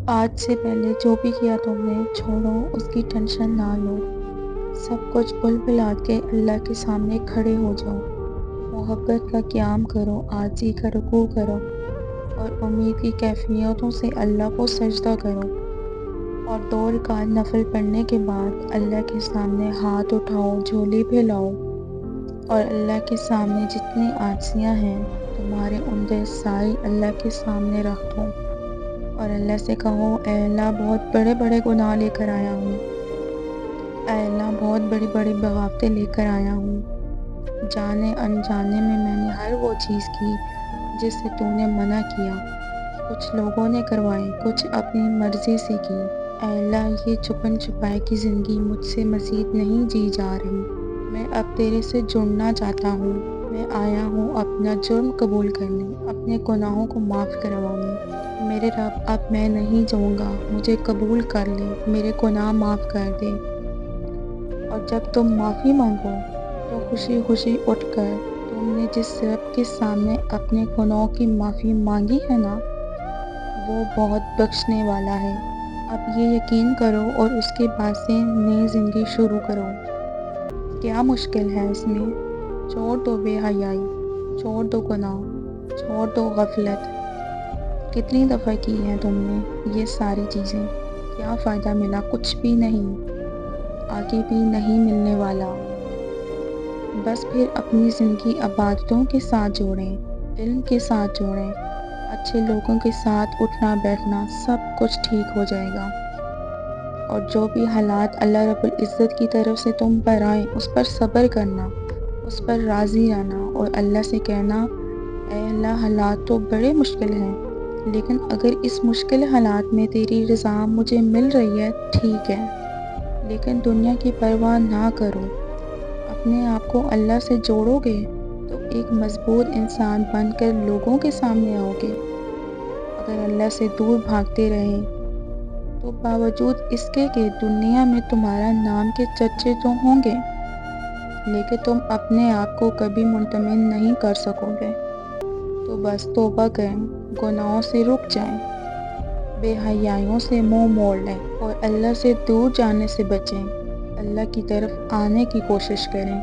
آج سے پہلے جو بھی کیا تم نے چھوڑو، اس کی ٹینشن نہ لو، سب کچھ بھول بھلا کے اللہ کے سامنے کھڑے ہو جاؤ، محبت کا قیام کرو، عاجزی کا رکوع کرو اور امید کی کیفیتوں سے اللہ کو سجدہ کرو، اور 2 رکعت نفل پڑھنے کے بعد اللہ کے سامنے ہاتھ اٹھاؤ، جھولی پھیلاؤ اور اللہ کے سامنے جتنی عاجزیاں ہیں تمہارے اندر ساری اللہ کے سامنے رکھ دو اور اللہ سے کہو، اے اللہ بہت بڑے بڑے گناہ لے کر آیا ہوں، اے اللہ بہت بڑی بڑی بغاوتیں لے کر آیا ہوں، جانے انجانے میں نے ہر وہ چیز کی جس سے تو نے منع کیا، کچھ لوگوں نے کروائے، کچھ اپنی مرضی سے کی، اے اللہ یہ چھپن چھپائے کی زندگی مجھ سے مزید نہیں جی جا رہی، میں اب تیرے سے جڑنا چاہتا ہوں، میں آیا ہوں اپنا جرم قبول کرنے، اپنے گناہوں کو معاف کروانے، میرے رب اب میں نہیں جاؤں گا، مجھے قبول کر لے، میرے گناہ معاف کر دے۔ اور جب تم معافی مانگو تو خوشی خوشی اٹھ کر تم نے جس رب کے سامنے اپنے گناہوں کی معافی مانگی ہے نا، وہ بہت بخشنے والا ہے۔ اب یہ یقین کرو اور اس کے بعد سے نئی زندگی شروع کرو۔ کیا مشکل ہے اس میں؟ چھوڑ دو بے حیائی، چھوڑ دو گناہ، چھوڑ دو غفلت۔ کتنی دفعہ کی ہیں تم نے یہ ساری چیزیں؟ کیا فائدہ ملا؟ کچھ بھی نہیں، آگے بھی نہیں ملنے والا۔ بس پھر اپنی زندگی عبادتوں کے ساتھ جوڑیں، علم کے ساتھ جوڑیں، اچھے لوگوں کے ساتھ اٹھنا بیٹھنا، سب کچھ ٹھیک ہو جائے گا۔ اور جو بھی حالات اللہ رب العزت کی طرف سے تم پر آئیں اس پر صبر کرنا، اس پر راضی رہنا اور اللہ سے کہنا، اے اللہ حالات تو بڑے مشکل ہیں، لیکن اگر اس مشکل حالات میں تیری رضا مجھے مل رہی ہے ٹھیک ہے، لیکن دنیا کی پرواہ نہ کرو، اپنے آپ کو اللہ سے جوڑو گے تو ایک مضبوط انسان بن کر لوگوں کے سامنے آؤ گے۔ اگر اللہ سے دور بھاگتے رہے تو باوجود اس کے کہ دنیا میں تمہارا نام کے چرچے تو ہوں گے، لیکن تم اپنے آپ کو کبھی مطمئن نہیں کر سکو گے۔ تو بس توبہ کریں، گناہوں سے رک جائیں، بے حیائیوں سے منہ موڑ لیں اور اللہ سے دور جانے سے بچیں، اللہ کی طرف آنے کی کوشش کریں۔